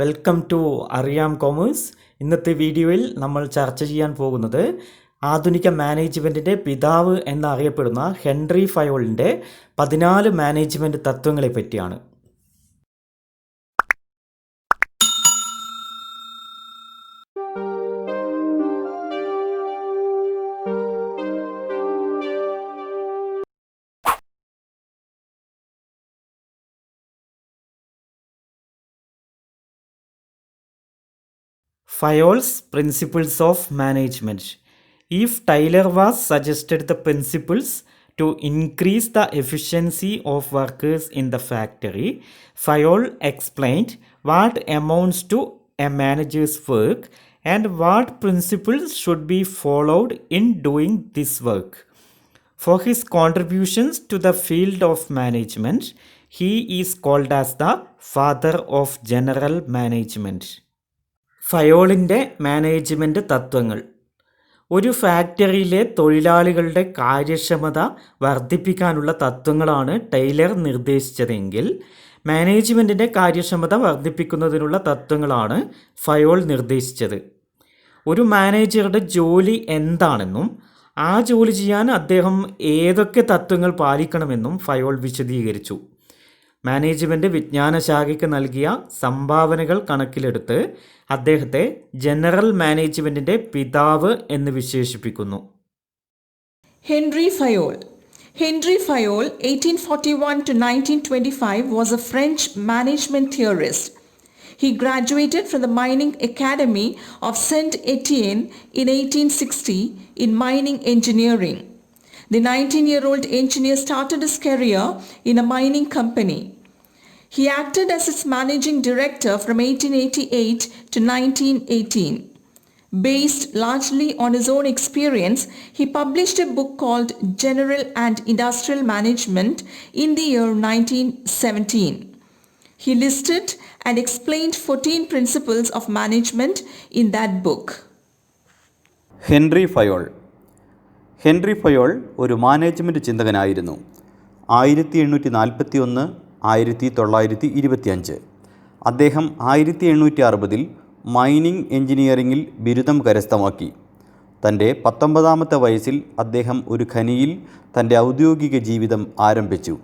Welcome to അറിയാം commerce. ഇന്നത്തെ വീഡിയോയിൽ നമ്മൾ ചർച്ച ചെയ്യാൻ പോകുന്നത് ആധുനിക മാനേജ്മെൻറ്റിൻ്റെ പിതാവ് എന്നറിയപ്പെടുന്ന ഹെൻറി ഫയോളിൻ്റെ 14 മാനേജ്മെൻറ്റ് തത്വങ്ങളെ പറ്റിയാണ്. Fayol's Principles of Management. If Taylor was suggested the principles to increase the efficiency of workers in the factory, Fayol explained what amounts to a manager's work and what principles should be followed in doing this work. For his contributions to the field of management, he is called as the father of general management. ഫയോളിൻ്റെ management തത്വങ്ങൾ. ഒരു ഫാക്ടറിയിലെ തൊഴിലാളികളുടെ കാര്യക്ഷമത വർദ്ധിപ്പിക്കാനുള്ള തത്വങ്ങളാണ് Taylor നിർദ്ദേശിച്ചതെങ്കിൽ മാനേജ്മെൻറ്റിൻ്റെ കാര്യക്ഷമത വർദ്ധിപ്പിക്കുന്നതിനുള്ള തത്വങ്ങളാണ് Fayol നിർദ്ദേശിച്ചത്. ഒരു മാനേജറുടെ ജോലി എന്താണെന്നും ആ ജോലി ചെയ്യാൻ അദ്ദേഹം ഏതൊക്കെ തത്വങ്ങൾ പാലിക്കണമെന്നും ഫയോൾ വിശദീകരിച്ചു. മാനേജ്മെൻറ്റ് വിജ്ഞാനശാഖയ്ക്ക് നൽകിയ സംഭാവനകൾ കണക്കിലെടുത്ത് അദ്ദേഹത്തെ ജനറൽ മാനേജ്മെൻറ്റിൻ്റെ പിതാവ് എന്ന് വിശേഷിപ്പിക്കുന്നു. Henry Fayol. Henry Fayol, 1841 to 1925, was a French management theorist. He graduated from the Mining Academy of Saint-Étienne in 1860 in mining engineering. The 19-year-old engineer started his career in a mining company. He acted as its managing director from 1888 to 1918. Based largely on his own experience, he published a book called General and Industrial Management in the year 1917. He listed and explained 14 principles of management in that book. Henry Fayol ഒരു management ചിന്തകനായിരുന്നു. 1841 1925. അദ്ദേഹം 1860 mining എഞ്ചിനീയറിംഗിൽ ബിരുദം കരസ്ഥമാക്കി. തൻ്റെ 19ാമത്തെ വയസ്സിൽ അദ്ദേഹം ഒരു ഖനിയിൽ തൻ്റെ ഔദ്യോഗിക ജീവിതം ആരംഭിച്ചു.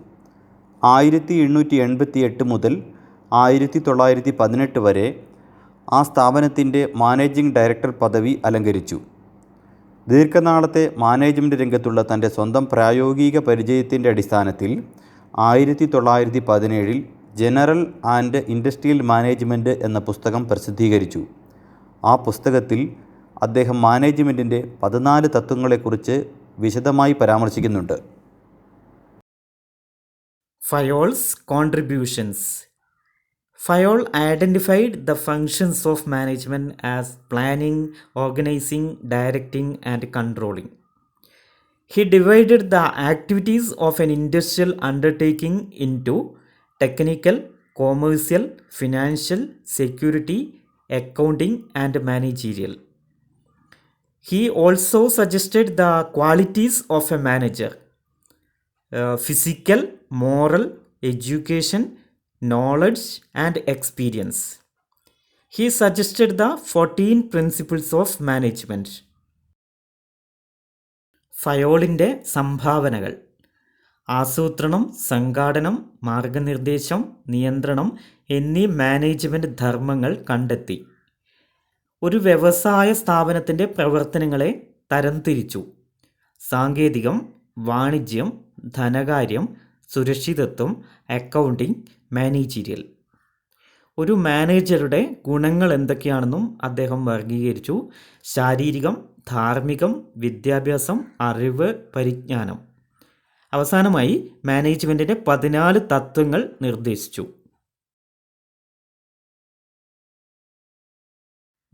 1888 മുതൽ 1918 വരെ ആ സ്ഥാപനത്തിൻ്റെ മാനേജിംഗ് ഡയറക്ടർ പദവി അലങ്കരിച്ചു. ദീർഘനാളത്തെ മാനേജ്മെൻറ്റ് രംഗത്തുള്ള തൻ്റെ സ്വന്തം പ്രായോഗിക പരിചയത്തിൻ്റെ അടിസ്ഥാനത്തിൽ 1917 ജനറൽ ആൻഡ് ഇൻഡസ്ട്രിയൽ മാനേജ്മെൻറ്റ് എന്ന പുസ്തകം പ്രസിദ്ധീകരിച്ചു. ആ പുസ്തകത്തിൽ അദ്ദേഹം മാനേജ്മെൻറ്റിൻ്റെ 14 തത്വങ്ങളെക്കുറിച്ച് വിശദമായി പരാമർശിക്കുന്നുണ്ട്. Fayol's contributions. Fayol identified the functions of management as planning, organizing, directing, and controlling. He divided the activities of an industrial undertaking into technical, commercial, financial, security, accounting, and managerial. He also suggested the qualities of a manager: physical, moral, education, knowledge, and experience. He suggested the 14 principles of management. ഫയോളിൻ്റെ സംഭാവനകൾ. ആസൂത്രണം, സംഘാടനം, മാർഗനിർദ്ദേശം, നിയന്ത്രണം എന്നീ management ധർമ്മങ്ങൾ കണ്ടെത്തി. ഒരു വ്യവസായ സ്ഥാപനത്തിൻ്റെ പ്രവർത്തനങ്ങളെ തരംതിരിച്ചു. സാങ്കേതികം, വാണിജ്യം, ധനകാര്യം, സുരക്ഷിതത്വം, അക്കൗണ്ടിംഗ്, മാനേജീരിയൽ. ഒരു മാനേജറുടെ ഗുണങ്ങൾ എന്തൊക്കെയാണെന്നും അദ്ദേഹം വർഗീകരിച്ചു. ശാരീരികം, ധാർമ്മികം, വിദ്യാഭ്യാസം, അറിവ്, പരിജ്ഞാനം. അവസാനമായി മാനേജ്മെൻറ്റിൻ്റെ 14 തത്വങ്ങൾ നിർദ്ദേശിച്ചു.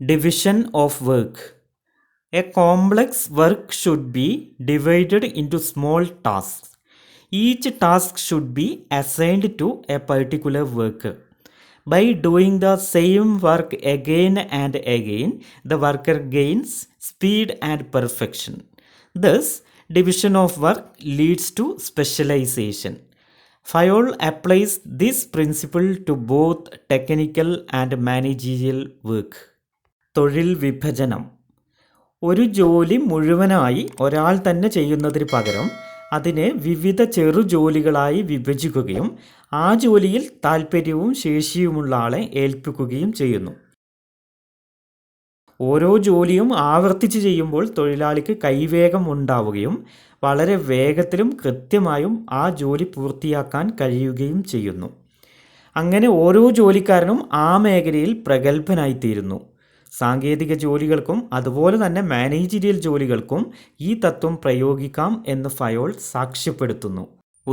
Division of work. A complex work should be divided into small tasks. Each task should be assigned to a particular worker. By doing the same work again and again, the worker gains speed and perfection. Thus, division of work leads to specialization. Fayol applies this principle to both technical and managerial work. തൊഴിൽ വിഭജനം. ഒരു ജോലി മുഴുവനായി ഒരാൾ തന്നെ ചെയ്യുന്നതിന് പകരം അതിനെ വിവിധ ചെറു ജോലികളായി വിഭജിക്കുകയും ആ ജോലിയിൽ താൽപ്പര്യവും ശേഷിയുമുള്ള ആളെ ഏൽപ്പിക്കുകയും ചെയ്യുന്നു. ഓരോ ജോലിയും ആവർത്തിച്ച് ചെയ്യുമ്പോൾ തൊഴിലാളിക്ക് കൈവേഗം ഉണ്ടാവുകയും വളരെ വേഗത്തിലും കൃത്യമായും ആ ജോലി പൂർത്തിയാക്കാൻ കഴിയുകയും ചെയ്യുന്നു. അങ്ങനെ ഓരോ ജോലിക്കാരനും ആ മേഖലയിൽ പ്രഗത്ഭനായിത്തീരുന്നു. സാങ്കേതിക ജോലികൾക്കും അതുപോലെ തന്നെ മാനേജീരിയൽ ജോലികൾക്കും ഈ തത്വം പ്രയോഗിക്കാം എന്ന് ഫയോൾ സാക്ഷ്യപ്പെടുത്തുന്നു.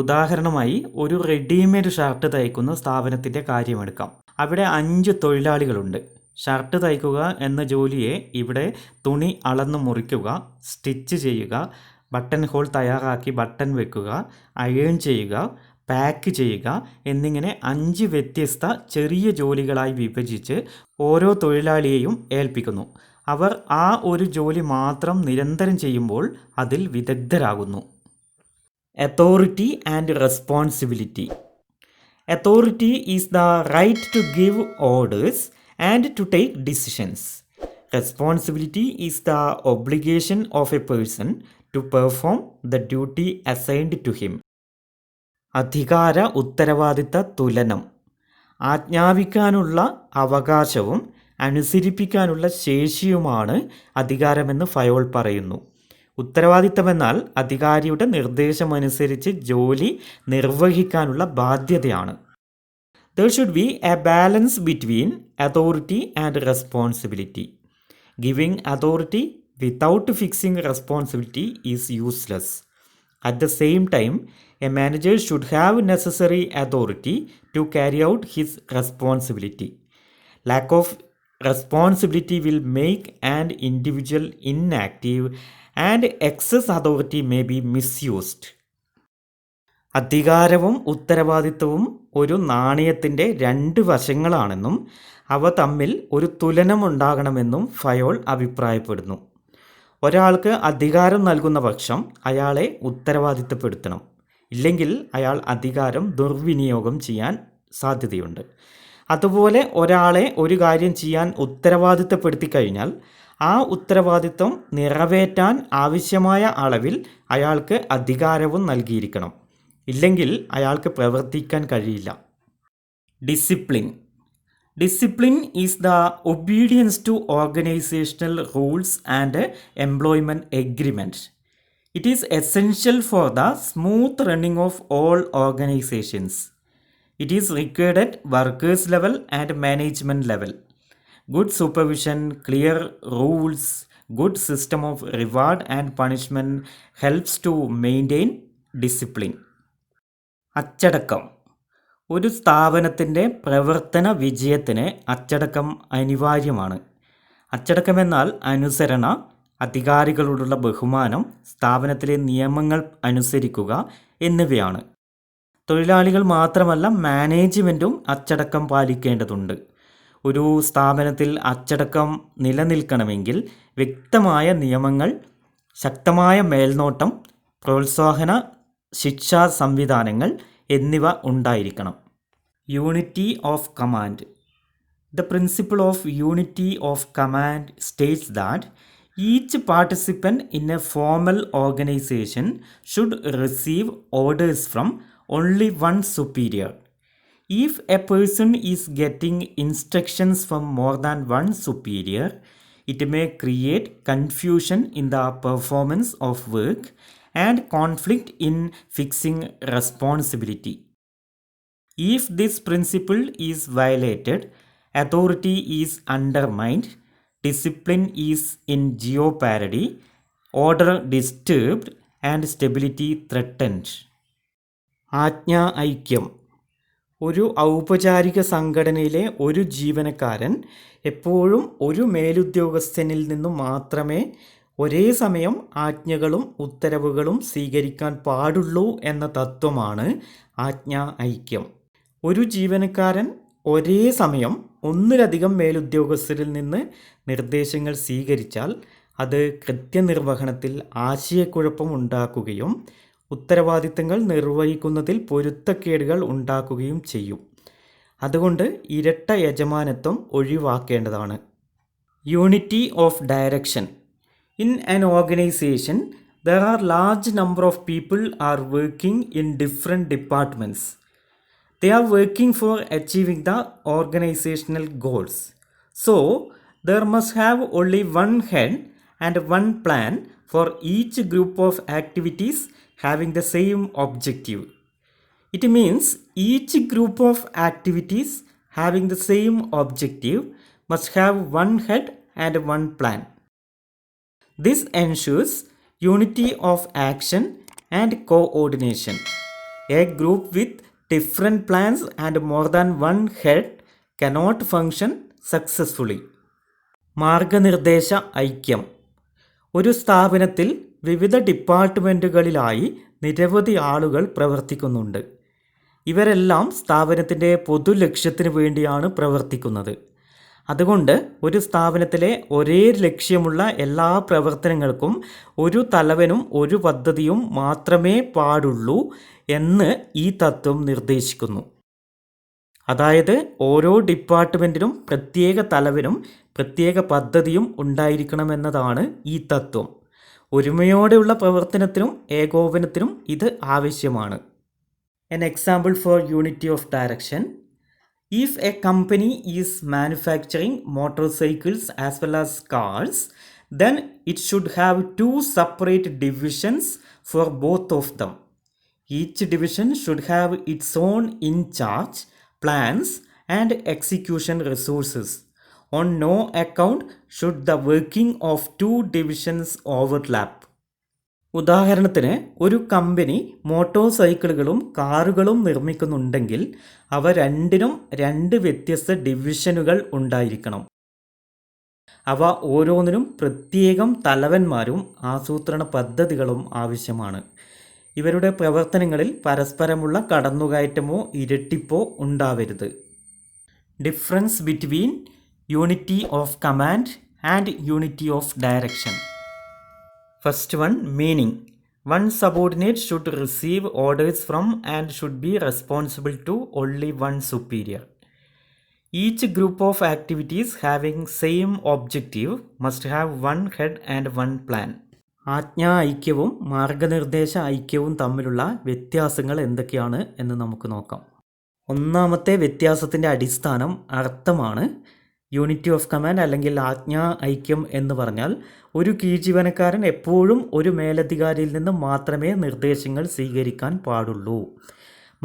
ഉദാഹരണമായി ഒരു റെഡിമെയ്ഡ് ഷർട്ട് തയ്ക്കുന്ന സ്ഥാപനത്തിൻ്റെ കാര്യമെടുക്കാം. അവിടെ 5 തൊഴിലാളികളുണ്ട്. ഷർട്ട് തയ്ക്കുക എന്ന ജോലിയെ ഇവിടെ തുണി അളന്ന് മുറിക്കുക, സ്റ്റിച്ച് ചെയ്യുക, ബട്ടൺ ഹോൾ തയ്യാറാക്കി ബട്ടൺ വെക്കുക, അയൺ ചെയ്യുക, പാക്ക് ചെയ്യുക എന്നിങ്ങനെ 5 വ്യത്യസ്ത ചെറിയ ജോലികളായി വിഭജിച്ച് ഓരോ തൊഴിലാളിയെയും ഏൽപ്പിക്കുന്നു. അവർ ആ ഒരു ജോലി മാത്രം നിരന്തരം ചെയ്യുമ്പോൾ അതിൽ വിദഗ്ധരാകുന്നു. Authority and responsibility. Authority is the right to give orders and to take decisions. Responsibility is the obligation of a person to perform the duty assigned to him. അധികാര ഉത്തരവാദിത്ത തുലനം. ആജ്ഞാപിക്കാനുള്ള അവകാശവും അനുസരിപ്പിക്കാനുള്ള ശേഷിയുമാണ് അധികാരമെന്ന് ഫയോൾ പറയുന്നു. ഉത്തരവാദിത്തമെന്നാൽ അധികാരിയുടെ നിർദ്ദേശമനുസരിച്ച് ജോലി നിർവഹിക്കാനുള്ള ബാധ്യതയാണ്. There should be a balance between authority and responsibility. Giving authority without fixing responsibility is useless. At the same time, a manager should have necessary authority to carry out his responsibility. Lack of responsibility will make an individual inactive and excess authority may be misused. അധികാരവും ഉത്തരവാദിത്വവും ഒരു നാണയത്തിൻ്റെ 2 വശങ്ങളാണെന്നും അവ തമ്മിൽ ഒരു തുലനമുണ്ടാകണമെന്നും Fayol അഭിപ്രായപ്പെടുന്നു. ഒരാൾക്ക് അധികാരം നൽകുന്ന പക്ഷം അയാളെ ഉത്തരവാദിത്തപ്പെടുത്തണം. ഇല്ലെങ്കിൽ അയാൾ അധികാരം ദുർവിനിയോഗം ചെയ്യാൻ സാധ്യതയുണ്ട്. അതുപോലെ ഒരാളെ ഒരു കാര്യം ചെയ്യാൻ ഉത്തരവാദിത്തപ്പെടുത്തി കഴിഞ്ഞാൽ ആ ഉത്തരവാദിത്വം നിറവേറ്റാൻ ആവശ്യമായ അളവിൽ അയാൾക്ക് അധികാരവും നൽകിയിരിക്കണം. ഇല്ലെങ്കിൽ അയാൾക്ക് പ്രവർത്തിക്കാൻ കഴിയില്ല. Discipline. Discipline is the obedience to organisational rules and employment agreement. It is essential for the smooth running of all organisations. It is required at workers level and management level. Good supervision, clear rules, good system of reward and punishment helps to maintain discipline. അച്ചടക്കം. ഒരു സ്ഥാപനത്തിൻ്റെ പ്രവർത്തന വിജയത്തിന് അച്ചടക്കം അനിവാര്യമാണ്. അച്ചടക്കമെന്നാൽ അനുസരണ, അധികാരികളോടുള്ള ബഹുമാനം, സ്ഥാപനത്തിലെ നിയമങ്ങൾ അനുസരിക്കുക എന്നിവയാണ്. തൊഴിലാളികൾ മാത്രമല്ല മാനേജ്മെൻറ്റും അച്ചടക്കം പാലിക്കേണ്ടതുണ്ട്. ഒരു സ്ഥാപനത്തിൽ അച്ചടക്കം നിലനിൽക്കണമെങ്കിൽ വ്യക്തമായ നിയമങ്ങൾ, ശക്തമായ മേൽനോട്ടം, പ്രോത്സാഹന ശിക്ഷാ സംവിധാനങ്ങൾ എന്നിവ ഉണ്ടായിരിക്കണം. Unity of command. The principle of unity of command States that each participant in A formal organisation should receive orders from only one superior. If a person is getting instructions from more than one superior, it may create confusion in the performance of work and conflict in fixing responsibility. If this principle is violated, authority is undermined, discipline is in jeopardy, order disturbed, and stability threatened. ആജ്ഞാ ഐക്യം. ഒരു ഔപചാരിക സംഘടനയിലെ ഒരു ജീവനക്കാരൻ എപ്പോഴും ഒരു മേലുദ്യോഗസ്ഥനിൽ നിന്നും മാത്രമേ ഒരേ സമയം ആജ്ഞകളും ഉത്തരവുകളും സ്വീകരിക്കാൻ പാടുള്ളൂ എന്ന തത്വമാണ് ആജ്ഞാ ഐക്യം. ഒരു ജീവനക്കാരൻ ഒരേ സമയം ഒന്നിലധികം മേലുദ്യോഗസ്ഥരിൽ നിന്ന് നിർദ്ദേശങ്ങൾ സ്വീകരിച്ചാൽ അത് കൃത്യനിർവഹണത്തിൽ ആശയക്കുഴപ്പം ഉണ്ടാക്കുകയും ഉത്തരവാദിത്തങ്ങൾ നിർവഹിക്കുന്നതിൽ പൊരുത്തക്കേടുകൾ ഉണ്ടാക്കുകയും ചെയ്യും. അതുകൊണ്ട് ഇരട്ട യജമാനത്വം ഒഴിവാക്കേണ്ടതാണ്. Unity of direction. In an organization, there are large number of people are working in different departments. They are working for achieving the organizational goals. So, there must have only one head and one plan for each group of activities having the same objective. It means each group of activities having the same objective must have one head and one plan. This ensures unity of action and coordination. A group with different plans and more than one head cannot function successfully. മാർഗനിർദ്ദേശ ഐക്യം. ഒരു സ്ഥാപനത്തിൽ വിവിധ ഡിപ്പാർട്ട്മെൻറ്റുകളിലായി നിരവധി ആളുകൾ പ്രവർത്തിക്കുന്നുണ്ട്. ഇവരെല്ലാം സ്ഥാപനത്തിൻ്റെ പൊതു ലക്ഷ്യത്തിന് വേണ്ടിയാണ് പ്രവർത്തിക്കുന്നത്. അതുകൊണ്ട് ഒരു സ്ഥാപനത്തിലെ ഒരേ ലക്ഷ്യമുള്ള എല്ലാ പ്രവർത്തനങ്ങൾക്കും ഒരു തലവനും ഒരു പദ്ധതിയും മാത്രമേ പാടുള്ളൂ എന്ന് ഈ തത്വം നിർദ്ദേശിക്കുന്നു. അതായത് ഓരോ ഡിപ്പാർട്ട്മെൻറ്റിനും പ്രത്യേക തലവനും പ്രത്യേക പദ്ധതിയും ഉണ്ടായിരിക്കണമെന്നതാണ് ഈ തത്വം. ഒരുമയോടെയുള്ള പ്രവർത്തനത്തിനും ഏകോപനത്തിനും ഇത് ആവശ്യമാണ്. An example for unity of direction. If a company is manufacturing motorcycles as well as cars, then it should have two separate divisions for both of them. Each division should have its own in charge, plans and execution resources. On no account should the working of two divisions overlap. ഉദാഹരണത്തിന് ഒരു company motor സൈക്കിളുകളും കാറുകളും നിർമ്മിക്കുന്നുണ്ടെങ്കിൽ അവ രണ്ടിനും രണ്ട് വ്യത്യസ്ത ഡിവിഷനുകൾ ഉണ്ടായിരിക്കണം. അവ ഓരോന്നിനും പ്രത്യേകം തലവന്മാരും ആസൂത്രണ പദ്ധതികളും ആവശ്യമാണ്. ഇവരുടെ പ്രവർത്തനങ്ങളിൽ പരസ്പരമുള്ള കടന്നുകയറ്റമോ ഇരട്ടിപ്പോ ഉണ്ടാവരുത്. Difference between unity of command and unity of direction. First one, meaning. One subordinate should receive orders from and should be responsible to only one superior. Each group of activities having same objective must have one head and one plan. ആജ്ഞാ ഐക്യവും മാർഗനിർദ്ദേശ ഐക്യവും തമ്മിലുള്ള വ്യത്യാസങ്ങൾ എന്തൊക്കെയാണ് എന്ന് നമുക്ക് നോക്കാം. ഒന്നാമത്തെ വ്യത്യാസത്തിൻ്റെ അടിസ്ഥാനം അർത്ഥമാണ്. യൂണിറ്റി ഓഫ് കമാൻഡ് അല്ലെങ്കിൽ ആജ്ഞാ ഐക്യം എന്ന് പറഞ്ഞാൽ ഒരു കീഴ്ജീവനക്കാരൻ എപ്പോഴും ഒരു മേലധികാരിയിൽ നിന്ന് മാത്രമേ നിർദ്ദേശങ്ങൾ സ്വീകരിക്കാൻ പാടുള്ളൂ.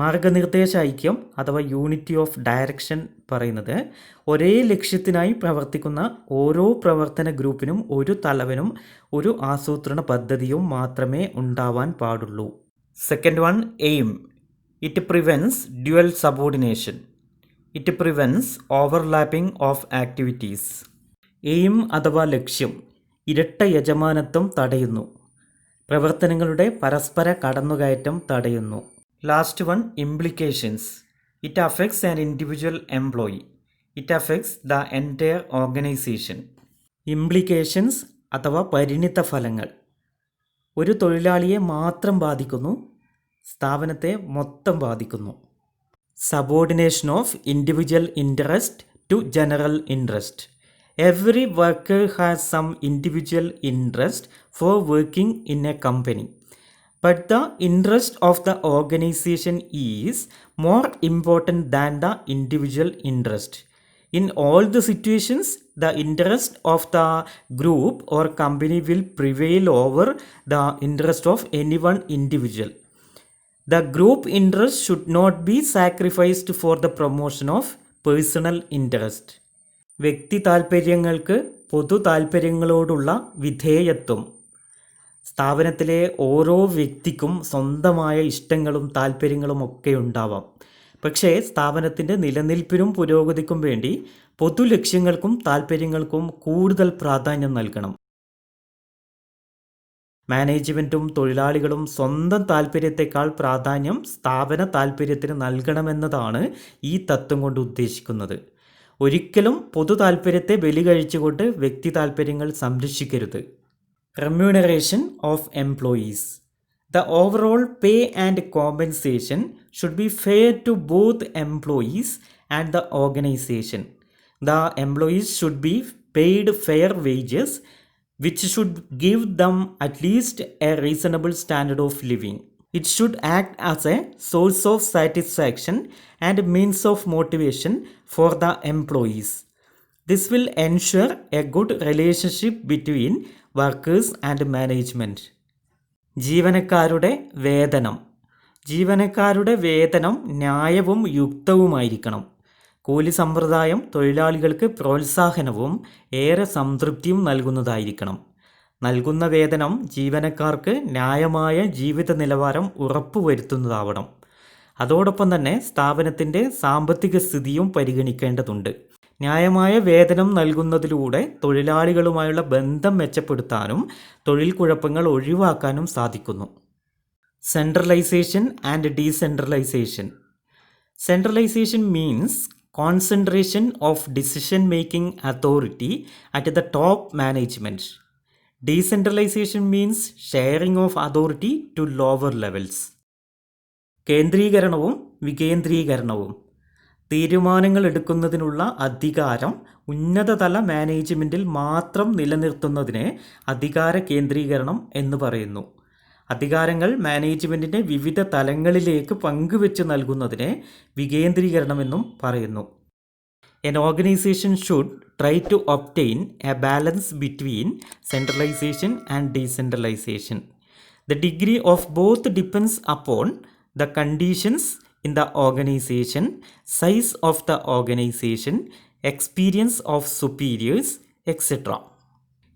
മാർഗനിർദ്ദേശ ഐക്യം അഥവാ യൂണിറ്റി ഓഫ് ഡയറക്ഷൻ പറയുന്നത് ഒരേ ലക്ഷ്യത്തിനായി പ്രവർത്തിക്കുന്ന ഓരോ പ്രവർത്തന ഗ്രൂപ്പിനും ഒരു തലവനും ഒരു ആസൂത്രണ പദ്ധതിയും മാത്രമേ ഉണ്ടാവാൻ പാടുള്ളൂ. Second one, aim. It prevents dual subordination. It prevents overlapping of activities. Aim അഥവാ ലക്ഷ്യം ഇരട്ട യജമാനത്വം തടയുന്നു. പ്രവർത്തനങ്ങളുടെ പരസ്പര കടന്നുകയറ്റം തടയുന്നു. Last one, implications. It affects an individual employee. It affects the entire organisation. Implications അഥവാ പരിണിത ഫലങ്ങൾ ഒരു തൊഴിലാളിയെ മാത്രം ബാധിക്കുന്നു, സ്ഥാപനത്തെ മൊത്തം ബാധിക്കുന്നു. Subordination of individual interest to general interest. Every worker has some individual interest for working in a company, but the interest of the organization is more important than the individual interest. In all the situations, the interest of the group or company will prevail over the interest of any one individual. The group interest should not be sacrificed for the promotion of personal interest. വ്യക്തി താൽപ്പര്യങ്ങൾക്ക് പൊതു താൽപ്പര്യങ്ങളോടുള്ള വിധേയത്വം. സ്ഥാപനത്തിലെ ഓരോ വ്യക്തിക്കും സ്വന്തമായ ഇഷ്ടങ്ങളും താൽപ്പര്യങ്ങളും ഒക്കെ ഉണ്ടാവാം. പക്ഷേ സ്ഥാപനത്തിൻ്റെ നിലനിൽപ്പിനും പുരോഗതിക്കും വേണ്ടി പൊതു ലക്ഷ്യങ്ങൾക്കും താൽപ്പര്യങ്ങൾക്കും കൂടുതൽ പ്രാധാന്യം നൽകണം. മാനേജ്മെൻറ്റും തൊഴിലാളികളും സ്വന്തം താൽപ്പര്യത്തെക്കാൾ പ്രാധാന്യം സ്ഥാപന താൽപ്പര്യത്തിന് നൽകണമെന്നതാണ് ഈ തത്വം കൊണ്ട് ഉദ്ദേശിക്കുന്നത്. ഒരിക്കലും പൊതു താൽപ്പര്യത്തെ ബലി കഴിച്ചുകൊണ്ട് വ്യക്തി താൽപ്പര്യങ്ങൾ സംരക്ഷിക്കരുത്. Remuneration of employees. The overall pay and compensation should be fair to both employees and the organization. The employees should be paid fair wages, which should give them at least a reasonable standard of living. It should act as a source of satisfaction and means of motivation for the employees. This will ensure a good relationship between workers and management. ജീവനക്കാരുടെ വേതനം ന്യായവും യുക്തവുമായിരിക്കണം. കൂലി സമ്പ്രദായം തൊഴിലാളികൾക്ക് പ്രോത്സാഹനവും ഏറെ സംതൃപ്തിയും നൽകുന്നതായിരിക്കണം. നൽകുന്ന വേതനം ജീവനക്കാർക്ക് ന്യായമായ ജീവിത നിലവാരം ഉറപ്പുവരുത്തുന്നതാവണം. അതോടൊപ്പം തന്നെ സ്ഥാപനത്തിൻ്റെ സാമ്പത്തിക സ്ഥിതിയും പരിഗണിക്കേണ്ടതുണ്ട്. ന്യായമായ വേതനം നൽകുന്നതിലൂടെ തൊഴിലാളികളുമായുള്ള ബന്ധം മെച്ചപ്പെടുത്താനും തൊഴിൽ കുഴപ്പങ്ങൾ ഒഴിവാക്കാനും സാധിക്കുന്നു. Centralisation and decentralisation. Centralisation means concentration of decision-making authority at the top management. Decentralization means sharing of authority to lower levels. കേന്ദ്രീകരണവും വികേന്ദ്രീകരണവും. തീരുമാനങ്ങൾ എടുക്കുന്നതിനുള്ള അധികാരം ഉന്നതതല മാനേജ്മെൻറ്റിൽ മാത്രം നിലനിർത്തുന്നതിനെ അധികാര കേന്ദ്രീകരണം എന്ന് പറയുന്നു. അധികാരങ്ങൾ മാനേജ്മെൻറ്റിൻ്റെ വിവിധ തലങ്ങളിലേക്ക് പങ്കുവെച്ച് നൽകുന്നതിനെ വികേന്ദ്രീകരണമെന്നും പറയുന്നു. An organization should try to obtain a balance between centralization and decentralization. The degree of both depends upon the conditions in the organization, size of the organization, experience of superiors, etc.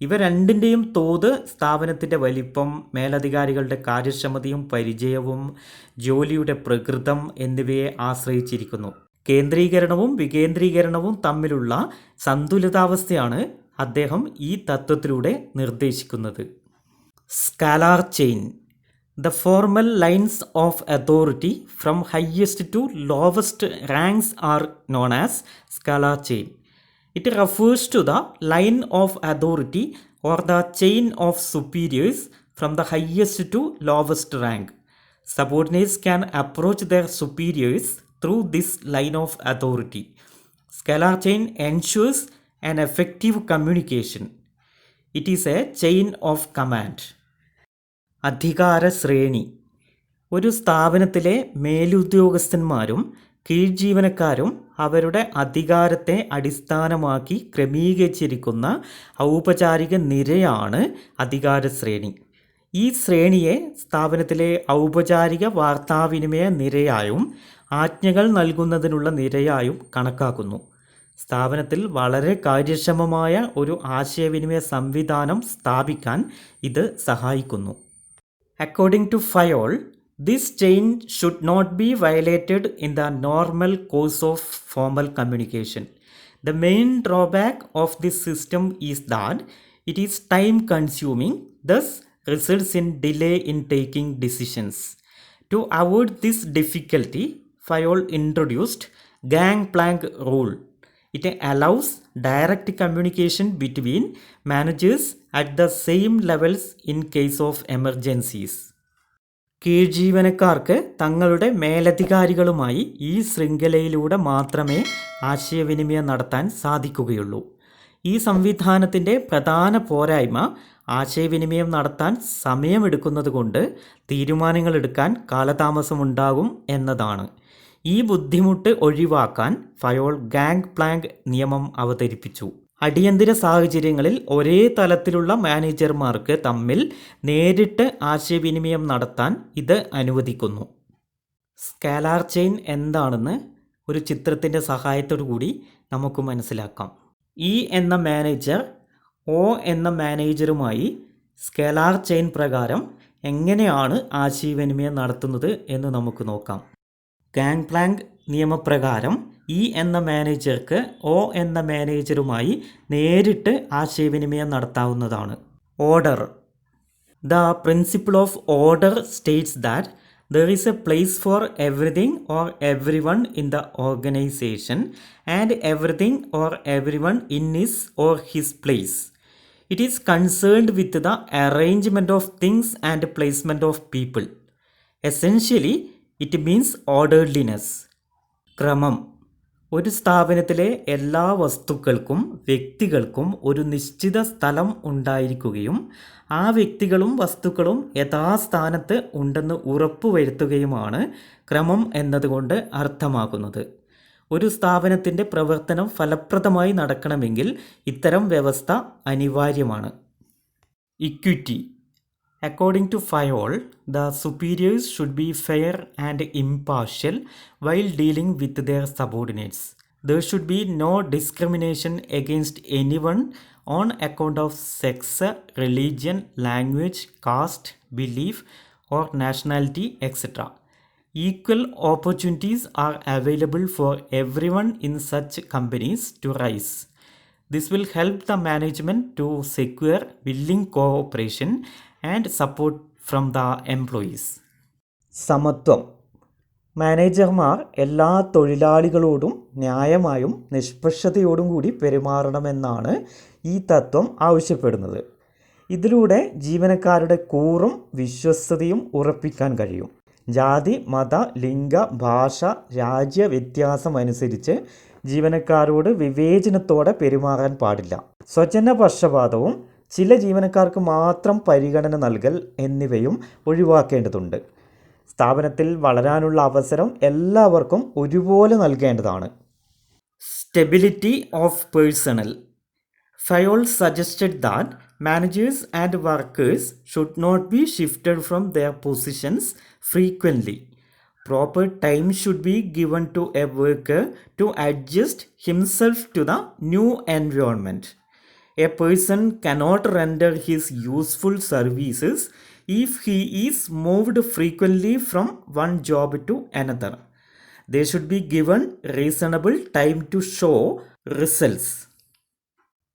ഇവ രണ്ടിൻ്റെയും തോത് സ്ഥാപനത്തിൻ്റെ വലിപ്പം, മേലധികാരികളുടെ കാര്യക്ഷമതയും പരിചയവും, ജോലിയുടെ പ്രകൃതം എന്നിവയെ ആശ്രയിച്ചിരിക്കുന്നു. കേന്ദ്രീകരണവും വികേന്ദ്രീകരണവും തമ്മിലുള്ള സന്തുലിതാവസ്ഥയാണ് അദ്ദേഹം ഈ തത്വത്തിലൂടെ നിർദ്ദേശിക്കുന്നത്. Scalar chain. The formal lines of authority from highest to lowest ranks are known as scalar chain. It refers to the line of authority or the chain of superiors from the highest to lowest rank. Subordinates can approach their superiors through this line of authority. Scalar chain ensures an effective communication. It is a chain of command. അധികാര ശ്രേണി. ഒരു സ്ഥാപനത്തിലെ മേലുദ്യോഗസ്ഥന്മാരും കീഴ്ജീവനക്കാരും അവരുടെ അധികാരത്തെ അടിസ്ഥാനമാക്കി ക്രമീകരിച്ചിരിക്കുന്ന ഔപചാരിക നിരയാണ് അധികാരശ്രേണി. ഈ ശ്രേണിയെ സ്ഥാപനത്തിലെ ഔപചാരിക വാർത്താവിനിമയ നിരയായും ആജ്ഞകൾ നൽകുന്നതിനുള്ള നിരയായും കണക്കാക്കുന്നു. സ്ഥാപനത്തിൽ വളരെ കാര്യക്ഷമമായ ഒരു ആശയവിനിമയ സംവിധാനം സ്ഥാപിക്കാൻ ഇത് സഹായിക്കുന്നു. According to Fayol, this chain should not be violated in the normal course of formal communication. The main drawback of this system is that it is time consuming, thus results in delay in taking decisions. To avoid this difficulty, Fayol introduced Gangplank rule. It allows direct communication between managers at the same levels in case of emergencies. കീഴ്ജീവനക്കാർക്ക് തങ്ങളുടെ മേലധികാരികളുമായി ഈ ശൃംഖലയിലൂടെ മാത്രമേ ആശയവിനിമയം നടത്താൻ സാധിക്കുകയുള്ളൂ. ഈ സംവിധാനത്തിൻ്റെ പ്രധാന പോരായ്മ ആശയവിനിമയം നടത്താൻ സമയമെടുക്കുന്നതുകൊണ്ട് തീരുമാനങ്ങളെടുക്കാൻ കാലതാമസമുണ്ടാകും എന്നതാണ്. ഈ ബുദ്ധിമുട്ട് ഒഴിവാക്കാൻ ഫയോൾ ഗാങ് പ്ലാങ്ക് നിയമം അവതരിപ്പിച്ചു. അടിയന്തര സാഹചര്യങ്ങളിൽ ഒരേ തലത്തിലുള്ള മാനേജർമാർക്ക് തമ്മിൽ നേരിട്ട് ആശയവിനിമയം നടത്താൻ ഇത് അനുവദിക്കുന്നു. സ്കാലാർ ചെയിൻ എന്താണെന്ന് ഒരു ചിത്രത്തിൻ്റെ സഹായത്തോടു കൂടി നമുക്ക് മനസ്സിലാക്കാം. ഇ എന്ന മാനേജർ ഒ എന്ന മാനേജറുമായി സ്കാലാർ ചെയിൻ പ്രകാരം എങ്ങനെയാണ് ആശയവിനിമയം നടത്തുന്നത് എന്ന് നമുക്ക് നോക്കാം. ഗാങ് പ്ലാങ്ക് നിയമപ്രകാരം ഇ എന്ന മാനേജർക്ക് ഒ എന്ന മാനേജറുമായി നേരിട്ട് ആശയവിനിമയം നടത്താവുന്നതാണ്. Order. The principle of order States that there is a place for everything or everyone in the organization and everything or everyone in his or his place. It is concerned with the arrangement of things and placement of people. Essentially, it means orderliness. ക്രമം. ഒരു സ്ഥാപനത്തിലെ എല്ലാ വസ്തുക്കൾക്കും വ്യക്തികൾക്കും ഒരു നിശ്ചിത സ്ഥലം ഉണ്ടായിരിക്കുകയും ആ വ്യക്തികളും വസ്തുക്കളും യഥാസ്ഥാനത്ത് ഉണ്ടെന്ന് ഉറപ്പുവരുത്തുകയുമാണ് ക്രമം എന്നതുകൊണ്ട് അർത്ഥമാക്കുന്നത്. ഒരു സ്ഥാപനത്തിൻ്റെ പ്രവർത്തനം ഫലപ്രദമായി നടക്കണമെങ്കിൽ ഇത്തരം വ്യവസ്ഥ അനിവാര്യമാണ്. Equity. According to Fayol, the superiors should be fair and impartial while dealing with their subordinates. There should be no discrimination against anyone on account of sex, religion, language, caste, belief, or nationality, etc. Equal opportunities are available for everyone in such companies to rise. This will help the management to secure willing cooperation and support from the employees. സമത്വം. മാനേജർമാർ എല്ലാ തൊഴിലാളികളോടും ന്യായമായും നിഷ്പക്ഷതയോടും കൂടി പെരുമാറണമെന്നാണ് ഈ തത്വം ആവശ്യപ്പെടുന്നത്. ഇതിലൂടെ ജീവനക്കാരുടെ കൂറും വിശ്വസ്തതയും ഉറപ്പിക്കാൻ കഴിയും. ജാതി, മത, ലിംഗ, ഭാഷ, രാജ്യ വ്യത്യാസമനുസരിച്ച് ജീവനക്കാരോട് വിവേചനത്തോടെ പെരുമാറാൻ പാടില്ല. സ്വജനപക്ഷപാതവും ചില ജീവനക്കാർക്ക് മാത്രം പരിഗണന നൽകൽ എന്നിവയും ഒഴിവാക്കേണ്ടതുണ്ട്. സ്ഥാപനത്തിൽ വളരാനുള്ള അവസരം എല്ലാവർക്കും ഒരുപോലെ നൽകേണ്ടതാണ്. Stability of personal. Fayol suggested that managers and workers should not be shifted from their positions frequently. Proper time should be given to a worker to adjust himself to the new environment. A person cannot render his useful services if he is moved frequently from one job to another. They should be given reasonable time to show results.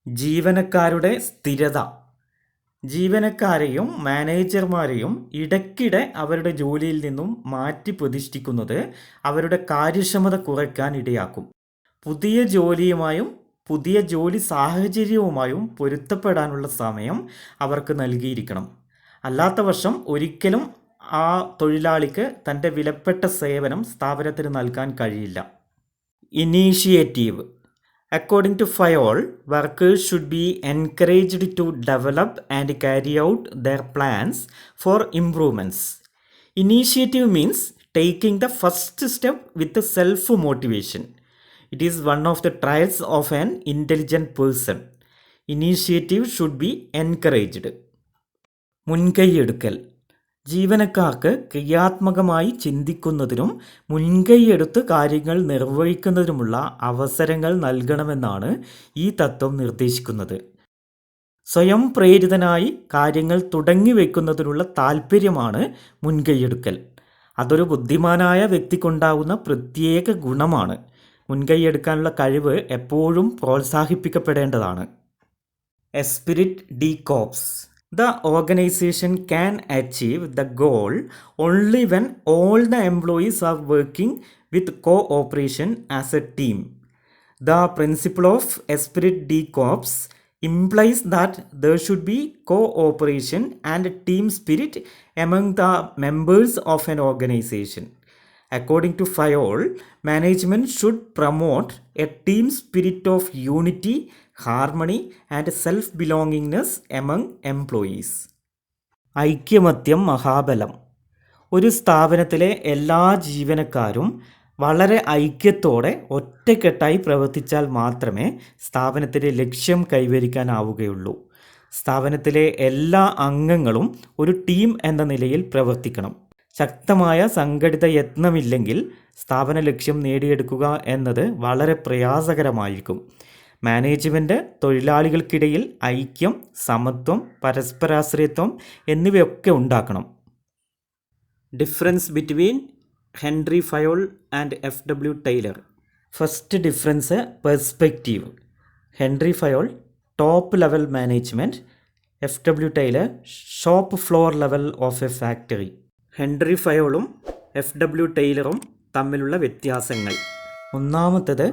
ജീവനക്കാരുടെ സ്ഥിരത. ജീവനക്കാരെയും മാനേജർമാരെയും ഇടയ്ക്കിടെ അവരുടെ ജോലിയിൽ നിന്നും മാറ്റി പ്രതിഷ്ഠിക്കുന്നത് അവരുടെ കാര്യക്ഷമത കുറയ്ക്കാൻ ഇടയാക്കും. പുതിയ ജോലിയുമായും പുതിയ ജോലി സാഹചര്യവുമായും പൊരുത്തപ്പെടാനുള്ള സമയം അവർക്ക് നൽകിയിരിക്കണം. അല്ലാത്ത പക്ഷം ഒരിക്കലും ആ തൊഴിലാളിക്ക് തൻ്റെ വിലപ്പെട്ട സേവനം സ്ഥാപനത്തിന് നൽകാൻ കഴിയില്ല. Initiative. According to Fayol, workers should be encouraged to develop and carry out their plans for improvements. Initiative means taking the first step with self-motivation. It is one of the traits of an intelligent person. Initiative should be encouraged. മുൻകൈയെടുക്കൽ. ജീവനക്കാർക്ക് ക്രിയാത്മകമായി ചിന്തിക്കുന്നതിനും മുൻകൈയെടുത്ത് കാര്യങ്ങൾ നിർവഹിക്കുന്നതിനുമുള്ള അവസരങ്ങൾ നൽകണമെന്നാണ് ഈ തത്വം നിർദ്ദേശിക്കുന്നത്. സ്വയം പ്രേരിതനായി കാര്യങ്ങൾ തുടങ്ങി വയ്ക്കുന്നതിനുള്ള താല്പര്യമാണ് മുൻകൈയെടുക്കൽ. അതൊരു ബുദ്ധിമാനായ വ്യക്തിക്കുണ്ടാകുന്ന പ്രത്യേക ഗുണമാണ്. മുൻകൈയെടുക്കാനുള്ള കഴിവ് എപ്പോഴും പ്രോത്സാഹിപ്പിക്കപ്പെടേണ്ടതാണ്. Esprit de corps. The organization can achieve the goal only when all the employees are working with cooperation as a team. The principle of esprit de corps implies that there should be cooperation and team spirit among the members of an organization. According to Fayol, management should promote a team spirit of unity, harmony and self-belongingness among employees. ഐക്യമത്യം മഹാബലം. ഒരു സ്ഥാപനത്തിലെ എല്ലാ ജീവനക്കാരും വളരെ ഐക്യത്തോടെ ഒറ്റക്കെട്ടായി പ്രവർത്തിച്ചാൽ മാത്രമേ സ്ഥാപനത്തിൻ്റെ ലക്ഷ്യം കൈവരിക്കാനാവുകയുള്ളൂ. സ്ഥാപനത്തിലെ എല്ലാ അംഗങ്ങളും ഒരു ടീം എന്ന നിലയിൽ പ്രവർത്തിക്കണം. ശക്തമായ സംഘടിത യത്നമില്ലെങ്കിൽ സ്ഥാപന ലക്ഷ്യം നേടിയെടുക്കുക എന്നത് വളരെ പ്രയാസകരമായിരിക്കും. മാനേജ്മെൻറ്റ് തൊഴിലാളികൾക്കിടയിൽ ഐക്യം, സമത്വം, പരസ്പരാശ്രയത്വം എന്നിവയൊക്കെ ഉണ്ടാക്കണം. Difference between Henri Fayol and FW Taylor. First difference perspective. Henri Fayol top level management, FW Taylor shop floor level of a factory. Henri ഫയോളും FW ടൈലറും തമ്മിലുള്ള വ്യത്യാസങ്ങൾ. ഒന്നാമത്തത്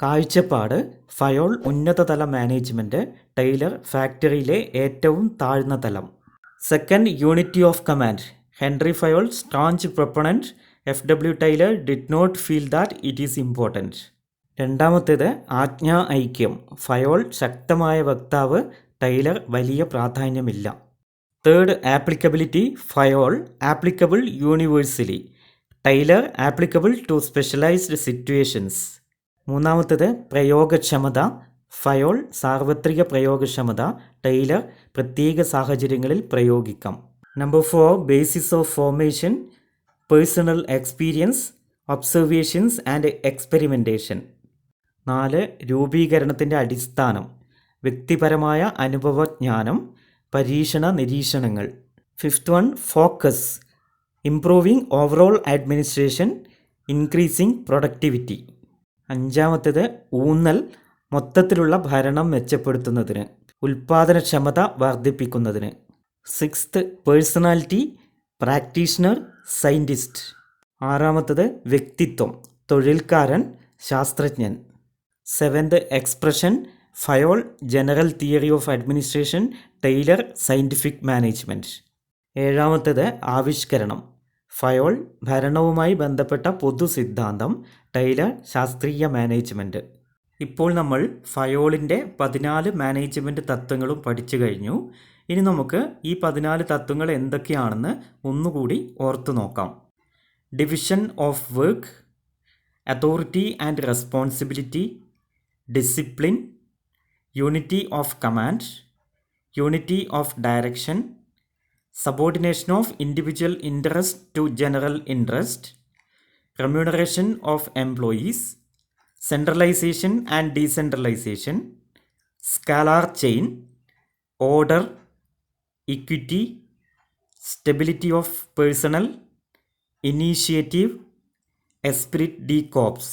കാഴ്ചപ്പാട് ഫയോൾ ഉന്നതതല മാനേജ്മെൻറ്റ്, ടൈലർ ഫാക്ടറിയിലെ ഏറ്റവും താഴ്ന്ന തലം. Second, unity of command. Henri Fayol staunch proponent, FW Taylor did not feel that it is important. രണ്ടാമത്തേത് ആജ്ഞാ ഐക്യം. ഫയോൾ ശക്തമായ വക്താവ്, ടൈലർ വലിയ പ്രാധാന്യമില്ല. Third, applicability. Fayol applicable universally, Taylor applicable to specialised situations. മൂന്നാമത്തേത് പ്രയോഗക്ഷമത. ഫയോൾ സാർവത്രിക പ്രയോഗക്ഷമത, ടൈലർ പ്രത്യേക സാഹചര്യങ്ങളിൽ പ്രയോഗിക്കാം. Number 4, basis of formation. Personal experience, observations and experimentation. 4, രൂപീകരണത്തിൻ്റെ അടിസ്ഥാനം. വ്യക്തിപരമായ അനുഭവജ്ഞാനം, പരീക്ഷണ നിരീക്ഷണങ്ങൾ. 5th one, focus. Improving overall administration, increasing productivity. 5ാമത്തേത് ഊന്നൽ. മൊത്തത്തിലുള്ള ഭരണം മെച്ചപ്പെടുത്തുന്നതിന്, ഉൽപ്പാദനക്ഷമത വർദ്ധിപ്പിക്കുന്നതിന്. 6th, personality. Practitioner, scientist. 6ാമത്തേത് വ്യക്തിത്വം. തൊഴിൽക്കാരൻ, ശാസ്ത്രജ്ഞൻ. 7th, expression. Fayol general theory of administration, Taylor scientific management. 7ാമത്തേത് ആവിഷ്കരണം. ഫയോൾ ഭരണവുമായി ബന്ധപ്പെട്ട പൊതു സിദ്ധാന്തം, ടൈലർ ശാസ്ത്രീയ മാനേജ്മെൻറ്റ്. ഇപ്പോൾ നമ്മൾ ഫയോളിൻ്റെ 14 മാനേജ്മെൻറ്റ് തത്വങ്ങളും പഠിച്ചു കഴിഞ്ഞു. ഇനി നമുക്ക് ഈ 14 തത്വങ്ങൾ എന്തൊക്കെയാണെന്ന് ഒന്നുകൂടി ഓർത്തു നോക്കാം. Division of work, authority and responsibility, discipline, unity of command, unity of direction, subordination of individual interest to general interest, remuneration of employees, centralization and decentralization, scalar chain, order, equity, stability of personnel, initiative, esprit de corps.